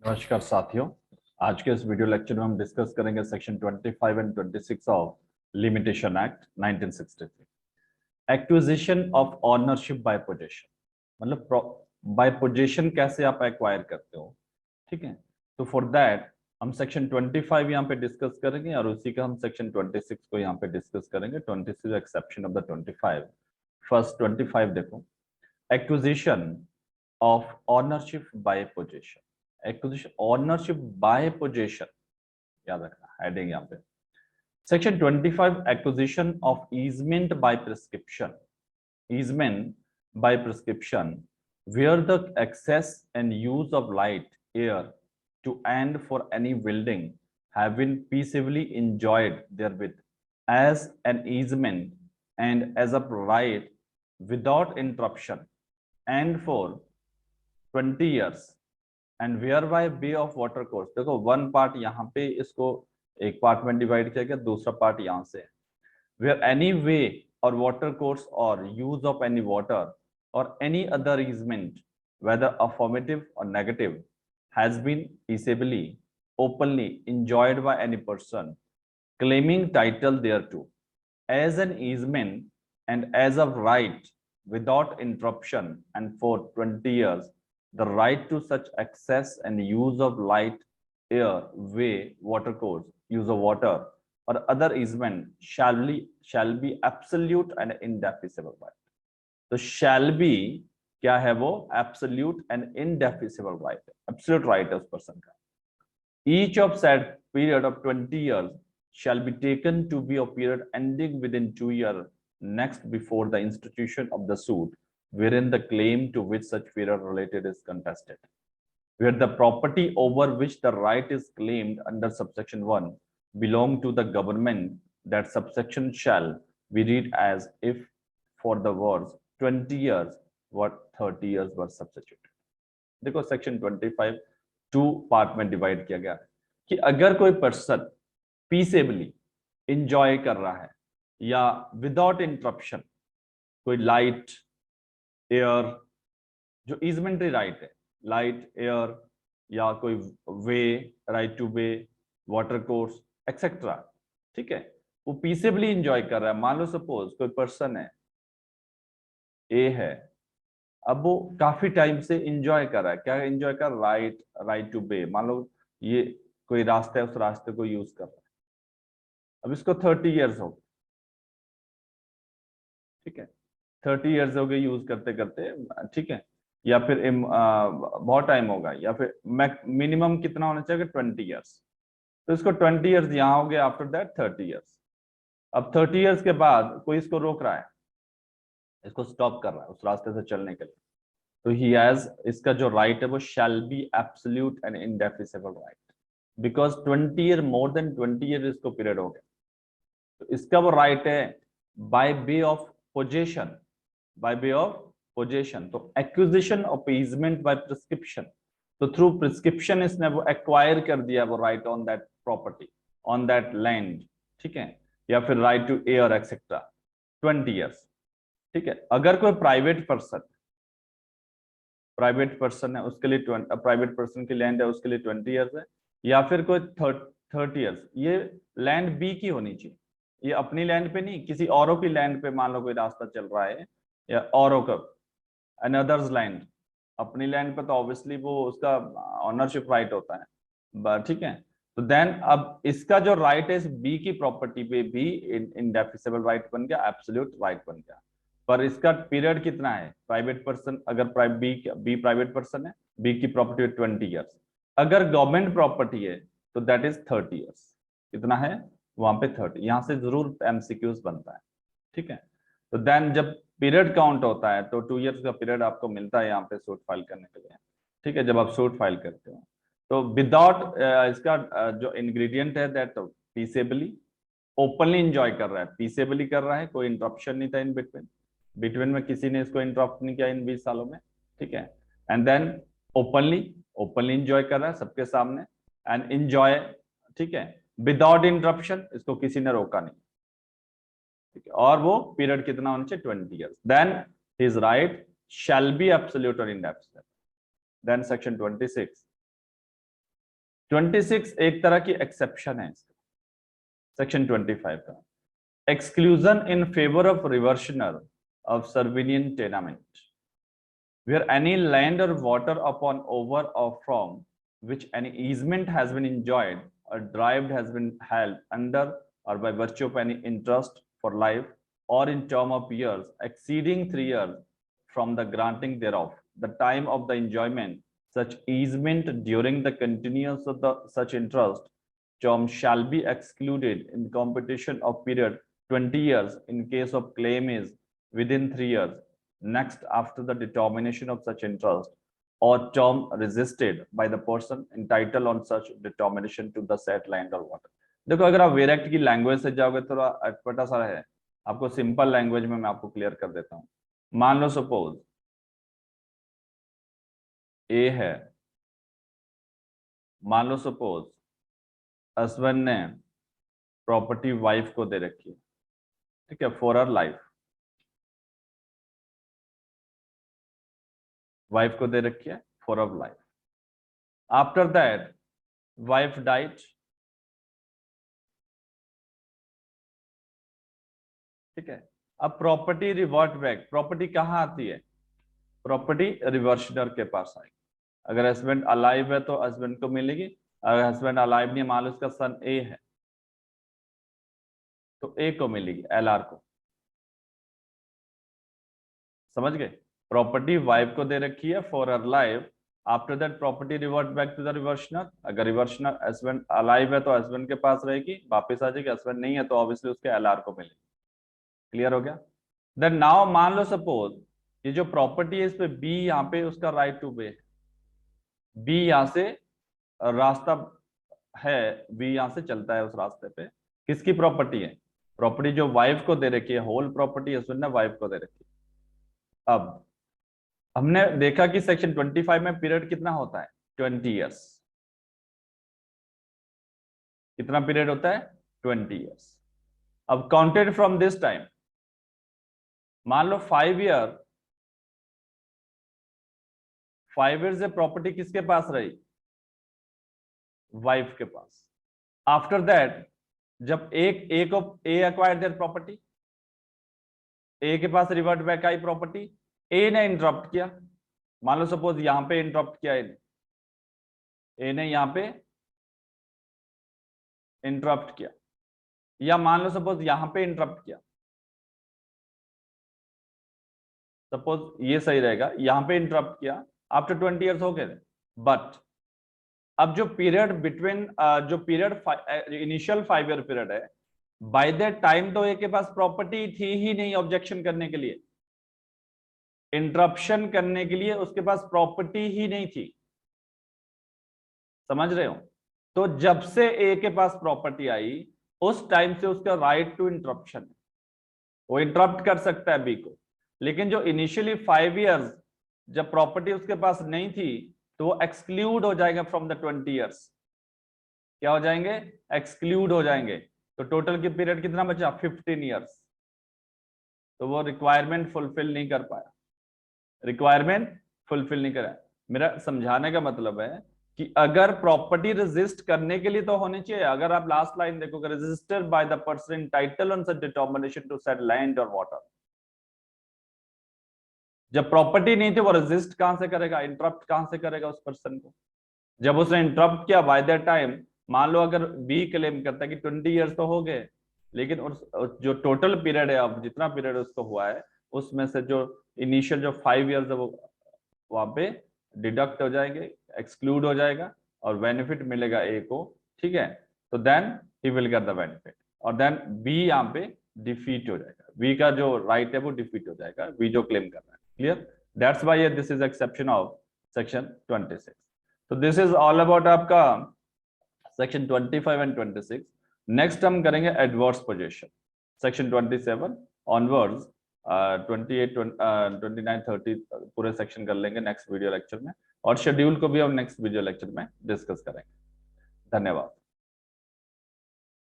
नमस्कार साथियों। आज के इस वीडियो लेक्चर में हम डिस्कस करेंगे section 25 and 26 of limitation act 1963। Acquisition of ownership by possession, मतलब बाय पोजेशन कैसे आप एक्वायर करते हो। ठीक है, तो फॉर दैट हम सेक्शन 25 यहाँ पे डिस्कस करेंगे और उसी का हम सेक्शन 26 को यहाँ पे डिस्कस करेंगे। 26 एक्सेप्शन ऑफ द 25। फर्स्ट 25 देखो, acquisition of ownership by possession. Acquisition ownership by possession, याद रखना हेडिंग यहाँ पे। Section 25 acquisition of easement by prescription. easement by prescription where the access and use of light, air to and for any building have been peaceably enjoyed therewith as an easement and as a right without interruption and for 20 years and whereby way of water course। देखो one part यहाँ पे इसको एक part में divide किया गया, दूसरा part यहाँ से where any way or water course or use of any water or any other easement whether affirmative or negative has been peaceably openly enjoyed by any person claiming title thereto as an easement and as of right without interruption and for 20 years the right to such access and use of light, air, way, water course, use of water or other easement shall be absolute and indefeasible right। तो shall be क्या है वो? absolute and indefeasible right है, absolute right है उस person का। each of said period of 20 years shall be taken to be a period ending within 2 years next before the institution of the suit wherein the claim to which such period related is contested, where the property over which the right is claimed under subsection 1 belong to the government, that subsection shall be read as if for the words 20 years what 30 years were substituted। देखो section 25 two part में divide किया गया है कि अगर कोई person peaceably enjoy कर रहा है या विदाउट इंटरप्शन कोई लाइट, एयर, जो ईजमेंटरी राइट है, लाइट, एयर या कोई way, right to way, water course etcetera, ठीक है, वो पीसेबली इंजॉय कर रहा है। मान लो सपोज कोई पर्सन है, ए है, अब वो काफी टाइम से इंजॉय कर रहा है। क्या इंजॉय कर? राइट टू वे। मान लो ये कोई रास्ता है, उस रास्ते को यूज कर रहा है, अब इसको 30 इयर्स हो गए, ठीक है, 30 इयर्स हो गए यूज करते करते, ठीक है, या फिर बहुत टाइम होगा, या फिर मिनिमम कितना होना चाहिए? 20 इयर्स। तो इसको 20 इयर्स यहाँ हो गया, आफ्टर दैट 30 इयर्स। अब 30 इयर्स के बाद कोई इसको रोक रहा है, इसको स्टॉप कर रहा है उस रास्ते से चलने के लिए, तो ही हैज, इसका जो राइट है वो shall be absolute and indefeasible right, because 20 year, more than 20 year इसको पीरियड हो गया, तो इसका वो राइट है by way of possession, by way of possession. तो acquisition of easement by prescription, तो थ्रू प्रिस्क्रिप्शन इसने वो एक्वायर कर दिया वो right on that property, on that land, ठीक है, या फिर right to air etcetera, 20 years, ठीक है। अगर कोई प्राइवेट पर्सन है उसके लिए प्राइवेट पर्सन की लैंड है, उसके लिए 20 इयर्स है, या फिर कोई 30 इयर्स, ये लैंड बी की होनी चाहिए, ये अपनी लैंड पे नहीं, किसी औरों की लैंड पे मान लो कोई रास्ता चल रहा है, या औरों का अनदर्स लैंड, अपनी लैंड पे तो ऑब्वियसली वो उसका ऑनरशिप राइट होता है, ठीक है। तो देन अब इसका जो राइट है इस बी की प्रॉपर्टी पे भी इंडेफिसिबल राइट बन गया, एब्सोल्यूट राइट बन गया। पर इसका पीरियड कितना है? प्राइवेट पर्सन, अगर बी प्राइवेट पर्सन है, बी की प्रॉपर्टी 20 इयर्स, अगर गवर्नमेंट प्रॉपर्टी है तो दैट इज 30 इयर्स। कितना है वहां पे? 30। यहां से जरूर एमसीक्यूज बनता है, ठीक है। तो देन जब पीरियड काउंट होता है तो 2 इयर्स का पीरियड आपको मिलता है यहाँ पे सूट फाइल करने के लिए, ठीक है, जब आप सूट फाइल करते हो। तो विदाउट इसका जो इंग्रेडिएंट है दैट पीसेबली, ओपनली इंजॉय कर रहा है, पीसेबली कर रहा है, कोई इंटरप्शन नहीं था इन बिटवीन में किसी ने इसको इंटरप्ट नहीं किया इन 20 सालों में, ठीक है। एंड देन ओपनली इंजॉय कर रहा है सबके सामने, एंड इंजॉय, ठीक है, विदाउट इंटरप्शन, इसको किसी ने रोका नहीं, ठीक है। और वो पीरियड कितना होना चाहिए? 20 years. Then his right shall be absolute और इंडेफिसिबल। देन सेक्शन 26 26 एक तरह की एक्सेप्शन है सेक्शन 25 का, exclusion in favour of reversioner of servient tenement, where any land or water upon, over, or from which any easement has been enjoyed or derived has been held under or by virtue of any interest for life or in term of years exceeding 3 years from the granting thereof, the time of the enjoyment such easement during the continuance of the such interest term shall be excluded in competition of period 20 years in case of claim is within 3 years next after the determination of such interest or term resisted by the person entitled on such determination to the said land or water. देखो अगर आप वेरेक्ट की language से जाओगे तो अटपटा सा है, आपको सिंपल लैंग्वेज में मैं आपको क्लियर कर देता हूं। मान लो सपोज ए है, मान लो सपोज हस्बैंड ने प्रॉपर्टी वाइफ को दे रखी है, ठीक है, फॉर हर लाइफ, वाइफ को दे रखी है for of life. After that wife diet, ठीक है। अब प्रॉपर्टी रिवर्ट बैक, प्रॉपर्टी कहां आती है? प्रॉपर्टी रिवर्शनर के पास आएगी। अगर हस्बैंड अलाइव है तो हस्बैंड को मिलेगी, अगर हस्बैंड अलाइव नहीं, मान लो उसका सन ए है तो ए को मिलेगी, एलआर को। समझ गए? प्रॉपर्टी वाइफ को दे रखी है for her life, after that property revert back to the reversioner. अगर रिवर्शनर हस्बैंड अलाइव है तो हस्बैंड के पास रहेगी, वापस आ जाएगी। हस्बैंड नहीं है तो ऑब्वियसली उसके एलआर को मिलेगी। क्लियर हो गया? देन नाउ मान लो सपोज ये जो प्रॉपर्टी है इस पे बी यहाँ पे उसका राइट टू वे, बी यहाँ से रास्ता है, बी यहाँ से चलता है उस रास्ते पे। किसकी प्रॉपर्टी है? प्रॉपर्टी जो वाइफ को दे रखी है, होल प्रॉपर्टी हस्बैंड ने वाइफ को दे रखी है। अब हमने देखा कि सेक्शन 25 में पीरियड कितना होता है? 20 इयर्स। कितना पीरियड होता है? 20 इयर्स। अब काउंटेड फ्रॉम दिस टाइम, मान लो 5 ईयर, 5 ईयर से प्रॉपर्टी किसके पास रही? वाइफ के पास। आफ्टर दैट जब ए को ए एक्वायर्ड देयर प्रॉपर्टी, ए के पास रिवर्ट बैक आई प्रॉपर्टी, ए ने इंटरप्ट किया। मान लो सपोज यहां पे इंटरप्ट किया ए ने यहां पे इंटरप्ट किया, या मान लो सपोज यहां पे इंटरप्ट किया। सपोज ये सही रहेगा, यहां पे इंटरप्ट किया, आफ्टर 20 इयर्स हो गए। बट अब जो पीरियड बिटवीन जो पीरियड इनिशियल 5 ईयर पीरियड है, बाय दैट टाइम तो ए के पास प्रॉपर्टी थी ही नहीं ऑब्जेक्शन करने के लिए, इंटरप्शन करने के लिए उसके पास प्रॉपर्टी ही नहीं थी। समझ रहे हो? तो जब से ए के पास प्रॉपर्टी आई उस टाइम से उसका राइट टू इंटरप्शन है, वो इंटरप्ट कर सकता है बी को। लेकिन जो इनिशियली 5 इयर्स जब प्रॉपर्टी उसके पास नहीं थी तो वो एक्सक्लूड हो जाएगा फ्रॉम द 20 इयर्स। क्या हो जाएंगे? एक्सक्लूड हो जाएंगे। तो टोटल की पीरियड कितना बचा? 15 इयर्स। तो वो रिक्वायरमेंट फुलफिल नहीं कर पाया, रिक्वायरमेंट फुलफिल नहीं करा। मेरा समझाने का मतलब है कि अगर प्रॉपर्टी रजिस्ट करने के लिए तो होनी चाहिए। अगर आप लास्ट लाइन देखोगे, registered by the person entitled on such determination to set land और वाटर। जब प्रॉपर्टी नहीं थी वो रजिस्ट कहां से करेगा? इंटरप्ट कहां से करेगा उस पर्सन को? जब उसने इंटरप्ट किया बाय दैट टाइम, मान लो अगर बी क्लेम करता है कि 20 इयर्स तो हो गए, लेकिन उस जो टोटल पीरियड है, अब जितना पीरियड उसको हुआ है उसमें से जो इनिशियल जो 5 इयर्स है वो वहां पे डिडक्ट हो जाएंगे, एक्सक्लूड हो जाएगा और बेनिफिट मिलेगा ए को। ठीक है, तो then he will get the benefit, और देन बी यहाँ पे डिफीट हो जाएगा, बी का जो राइट है वो डिफीट हो जाएगा, बी जो क्लेम कर रहा है। Clear? That's why this is exception of section 26। तो दिस इज ऑल अबाउट आपका सेक्शन 25 एंड 26। नेक्स्ट हम करेंगे एडवर्स पोजीशन, सेक्शन 27 ऑनवर्ड्स 28 29 30 पूरे सेक्शन कर लेंगे नेक्स्ट वीडियो लेक्चर में, और शेड्यूल को भी हम नेक्स्ट वीडियो लेक्चर में डिस्कस करेंगे। धन्यवाद।